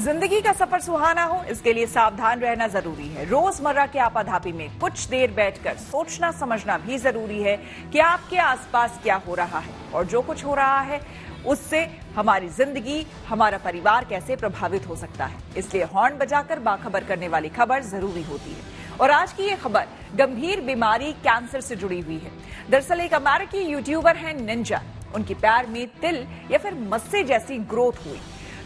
जिंदगी का सफर सुहाना हो, इसके लिए सावधान रहना जरूरी है। रोजमर्रा के आपाधापी में कुछ देर बैठकर सोचना समझना भी जरूरी है कि आपके आसपास क्या हो रहा है और जो कुछ हो रहा है उससे हमारी जिंदगी, हमारा परिवार कैसे प्रभावित हो सकता है। इसलिए हॉर्न बजाकर बाखबर करने वाली खबर जरूरी होती है। और आज की ये खबर गंभीर बीमारी कैंसर से जुड़ी हुई है। दरअसल एक अमेरिकी यूट्यूबर है निंजा। उनकी पैर में तिल या फिर मस्से जैसी ग्रोथ हुई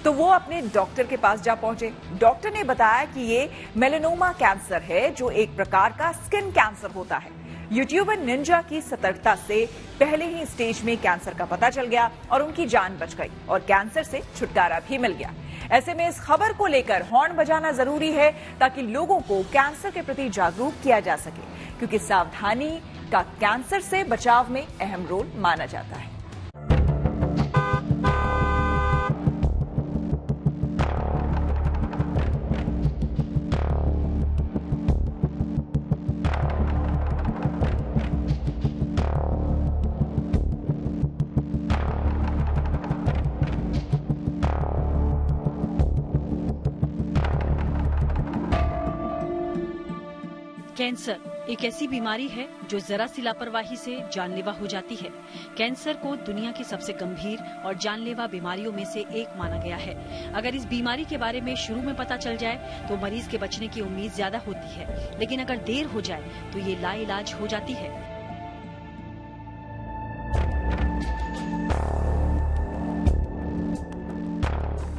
तो वो अपने डॉक्टर के पास जा पहुंचे। डॉक्टर ने बताया कि ये मेलेनोमा कैंसर है, जो एक प्रकार का स्किन कैंसर होता है। यूट्यूबर निंजा की सतर्कता से पहले ही स्टेज में कैंसर का पता चल गया और उनकी जान बच गई और कैंसर से छुटकारा भी मिल गया। ऐसे में इस खबर को लेकर हॉर्न बजाना जरूरी है ताकि लोगों को कैंसर के प्रति जागरूक किया जा सके, क्योंकि सावधानी का कैंसर से बचाव में अहम रोल माना जाता है। कैंसर एक ऐसी बीमारी है जो जरा सी लापरवाही से जानलेवा हो जाती है। कैंसर को दुनिया की सबसे गंभीर और जानलेवा बीमारियों में से एक माना गया है। अगर इस बीमारी के बारे में शुरू में पता चल जाए तो मरीज के बचने की उम्मीद ज्यादा होती है, लेकिन अगर देर हो जाए तो ये लाइलाज हो जाती है।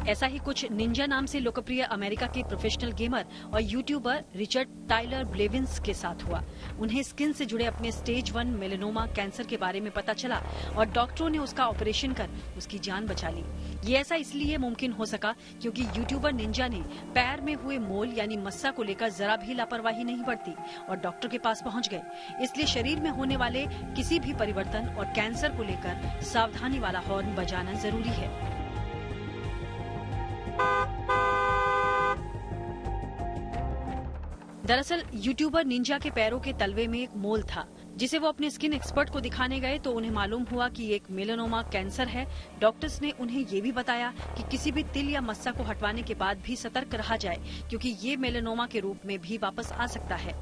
ऐसा ही कुछ निंजा नाम से लोकप्रिय अमेरिका के प्रोफेशनल गेमर और यूट्यूबर रिचर्ड टाइलर ब्लेविंस के साथ हुआ। उन्हें स्किन से जुड़े अपने स्टेज 1 मेलेनोमा कैंसर के बारे में पता चला और डॉक्टरों ने उसका ऑपरेशन कर उसकी जान बचा ली। ये ऐसा इसलिए मुमकिन हो सका क्योंकि यूट्यूबर निंजा ने पैर में हुए मोल यानी मस्सा को लेकर जरा भी लापरवाही नहीं बरती और डॉक्टर के पास पहुंच गए। इसलिए शरीर में होने वाले किसी भी परिवर्तन और कैंसर को लेकर सावधानी वाला हॉर्न बजाना जरूरी है। दरअसल यूट्यूबर निंजा के पैरों के तलवे में एक मोल था, जिसे वो अपने स्किन एक्सपर्ट को दिखाने गए तो उन्हें मालूम हुआ कि एक मेलेनोमा कैंसर है। डॉक्टर्स ने उन्हें ये भी बताया कि किसी भी तिल या मस्सा को हटवाने के बाद भी सतर्क रहा जाए, क्योंकि ये मेलेनोमा के रूप में भी वापस आ सकता है।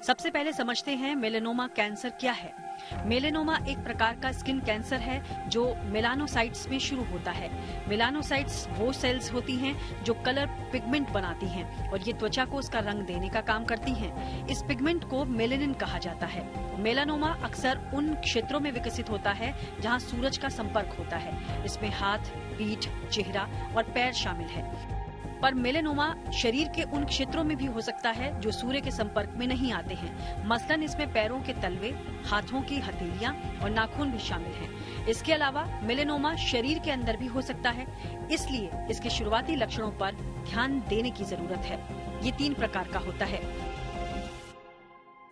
सबसे पहले समझते हैं मेलेनोमा कैंसर क्या है। मेलेनोमा एक प्रकार का स्किन कैंसर है जो मेलानोसाइट्स में शुरू होता है। मेलानोसाइट्स वो सेल्स होती हैं जो कलर पिगमेंट बनाती हैं और ये त्वचा को उसका रंग देने का काम करती हैं। इस पिगमेंट को मेलेनिन कहा जाता है। मेलानोमा अक्सर उन क्षेत्रों में विकसित होता है जहां सूरज का संपर्क होता है। इसमें हाथ, पीठ, चेहरा और पैर शामिल है। पर मेलेनोमा शरीर के उन क्षेत्रों में भी हो सकता है जो सूर्य के संपर्क में नहीं आते हैं। मसलन इसमें पैरों के तलवे, हाथों की हथेलियां और नाखून भी शामिल हैं। इसके अलावा मेलेनोमा शरीर के अंदर भी हो सकता है, इसलिए इसके शुरुआती लक्षणों पर ध्यान देने की जरूरत है। ये 3 प्रकार का होता है।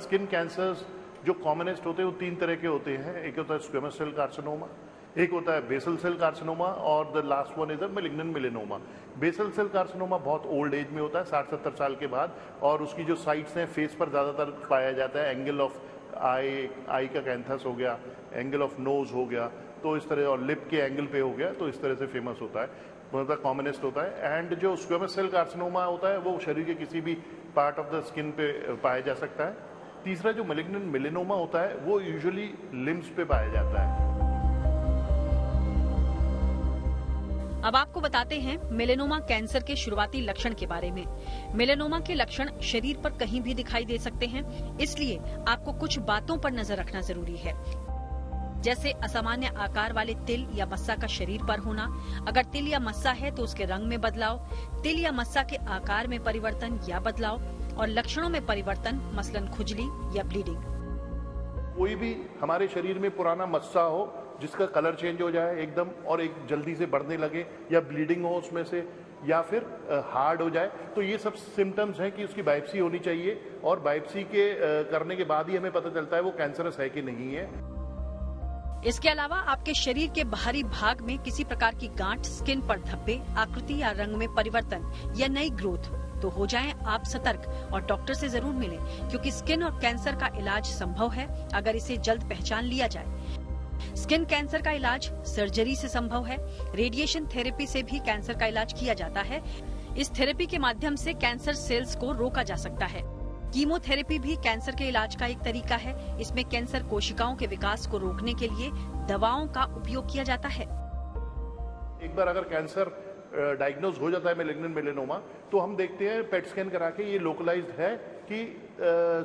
स्किन कैंसर्स जो कॉमनेस्ट होते हैं वो 3 तरह के होते हैं। एक होता है स्क्वेमस सेल कार्सिनोमा, एक होता है बेसल सेल कार्सिनोमा और the last one is the malignant melanoma. Basal cell carcinoma बहुत ओल्ड एज में होता है, 60-70 साल के बाद, और उसकी जो साइट्स हैं फेस पर ज़्यादातर पाया जाता है। एंगल ऑफ आई का कैंथस हो गया, एंगल ऑफ नोज हो गया, तो इस तरह, और लिप के एंगल पे हो गया, तो इस तरह से फेमस होता है, बहुत कॉमनेस्ट होता है। एंड जो स्क्वेमस सेल कार्सिनोमा होता है वो शरीर के किसी भी पार्ट ऑफ द स्किन पे पाया जा सकता है। तीसरा जो मैलिग्नेंट मेलेनोमा होता है वो यूजुअली लिम्स पे पाया जाता है। अब आपको बताते हैं मेलेनोमा कैंसर के शुरुआती लक्षण के बारे में। मेलेनोमा के लक्षण शरीर पर कहीं भी दिखाई दे सकते हैं, इसलिए आपको कुछ बातों पर नजर रखना जरूरी है, जैसे असामान्य आकार वाले तिल या मस्सा का शरीर पर होना। अगर तिल या मस्सा है तो उसके रंग में बदलाव, तिल या मस्सा के आकार में परिवर्तन या बदलाव, और लक्षणों में परिवर्तन, मसलन खुजली या ब्लीडिंग। कोई भी हमारे शरीर में पुराना मस्सा हो जिसका कलर चेंज हो जाए एकदम और एक जल्दी से बढ़ने लगे, या ब्लीडिंग हो उसमें से, या फिर हार्ड हो जाए, तो ये सब सिम्टम्स हैं कि उसकी बायोप्सी होनी चाहिए। और बायोप्सी के करने के बाद ही हमें पता चलता है वो कैंसरस है कि नहीं है। इसके अलावा आपके शरीर के बाहरी भाग में किसी प्रकार की गांठ, स्किन पर धब्बे, आकृति या रंग में परिवर्तन या नई ग्रोथ, तो हो जाएं आप सतर्क और डॉक्टर से जरूर मिलें, क्योंकि स्किन और कैंसर का इलाज संभव है अगर इसे जल्द पहचान लिया जाए। स्किन कैंसर का इलाज सर्जरी से संभव है। रेडिएशन थेरेपी से भी कैंसर का इलाज किया जाता है। इस थेरेपी के माध्यम से कैंसर सेल्स को रोका जा सकता है। कीमोथेरेपी भी कैंसर के इलाज का एक तरीका है। इसमें कैंसर कोशिकाओं के विकास को रोकने के लिए दवाओं का उपयोग किया जाता है। एक बार अगर कैंसर डायग्नोज हो जाता है मैलिग्नेंट मेलेनोमा, तो हम देखते हैं पेट स्कैन करा के ये लोकलाइज्ड है कि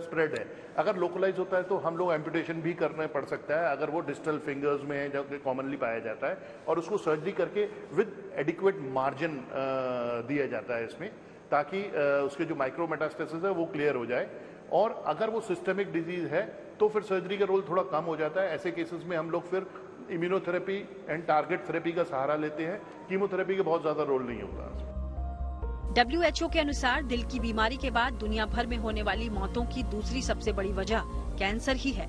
स्प्रेड है। अगर लोकलाइज होता है तो हम लोग एम्पुटेशन भी करना पड़ सकता है, अगर वो डिस्टल फिंगर्स में है, जो कॉमनली पाया जाता है, और उसको सर्जरी करके विद एडिक्वेट मार्जिन दिया जाता है इसमें, ताकि उसके जो माइक्रोमेटास्टेसिस है वो क्लियर हो जाए। और अगर वो सिस्टेमिक डिजीज है तो फिर सर्जरी का रोल थोड़ा कम हो जाता है। ऐसे केसेस में हम लोग फिर इम्यूनोथेरेपी एंड टारगेट थेरेपी का सहारा लेते हैं। कीमोथेरेपी का बहुत ज्यादा रोल नहीं होता। WHO के अनुसार दिल की बीमारी के बाद दुनिया भर में होने वाली मौतों की दूसरी सबसे बड़ी वजह कैंसर ही है।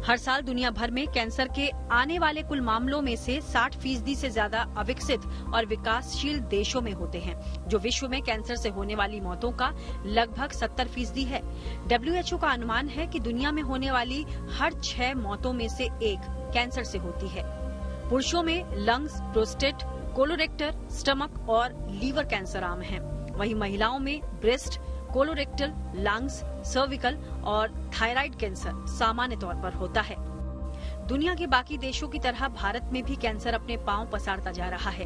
हर साल दुनिया भर में कैंसर के आने वाले कुल मामलों में से 60% से ज्यादा अविकसित और विकासशील देशों में होते हैं, जो विश्व में कैंसर से होने वाली मौतों का लगभग 70% है। WHO का अनुमान है कि दुनिया में होने वाली हर 6 मौतों में से 1 कैंसर से होती है। पुरुषों में लंग्स, प्रोस्टेट, कोलोरेक्टर, स्टमक और लीवर कैंसर आम हैं। वहीं महिलाओं में ब्रेस्ट, कोलोरेक्टल, लंग्स, सर्विकल और थायराइड कैंसर सामान्य तौर पर होता है। दुनिया के बाकी देशों की तरह भारत में भी कैंसर अपने पांव पसारता जा रहा है।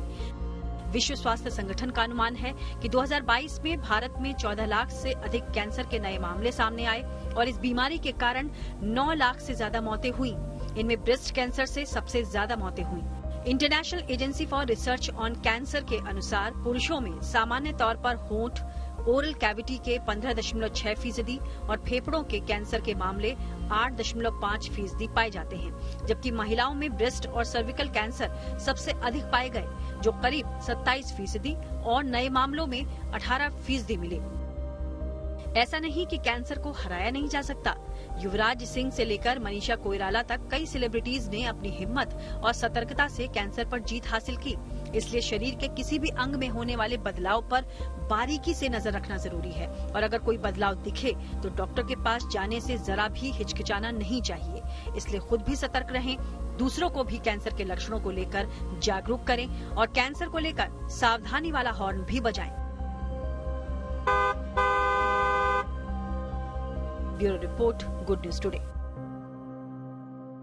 विश्व स्वास्थ्य संगठन का अनुमान है कि 2022 में भारत में 14 लाख से अधिक कैंसर के नए मामले सामने आए और इस बीमारी के कारण 9 लाख से ज्यादा मौतें हुई। इनमें ब्रेस्ट कैंसर से सबसे ज्यादा मौतें हुई। International agency for research on cancer के अनुसार पुरुषों में सामान्य तौर पर होंठ, ओरल कैविटी के 15.6% और फेफड़ों के कैंसर के मामले 8.5% पाए जाते हैं, जबकि महिलाओं में ब्रेस्ट और सर्विकल कैंसर सबसे अधिक पाए गए, जो करीब 27% और नए मामलों में 18% मिले। ऐसा नहीं कि कैंसर को हराया नहीं जा सकता। युवराज सिंह से लेकर मनीषा कोइराला तक कई सेलिब्रिटीज ने अपनी हिम्मत और सतर्कता से कैंसर पर जीत हासिल की। इसलिए शरीर के किसी भी अंग में होने वाले बदलाव पर बारीकी से नजर रखना जरूरी है और अगर कोई बदलाव दिखे तो डॉक्टर के पास जाने से जरा भी हिचकिचाना नहीं चाहिए। इसलिए खुद भी सतर्क रहें, दूसरों को भी कैंसर के लक्षणों को लेकर जागरूक करें और कैंसर को लेकर सावधानी वाला हॉर्न भी बजाएं। Bureau report, good news today.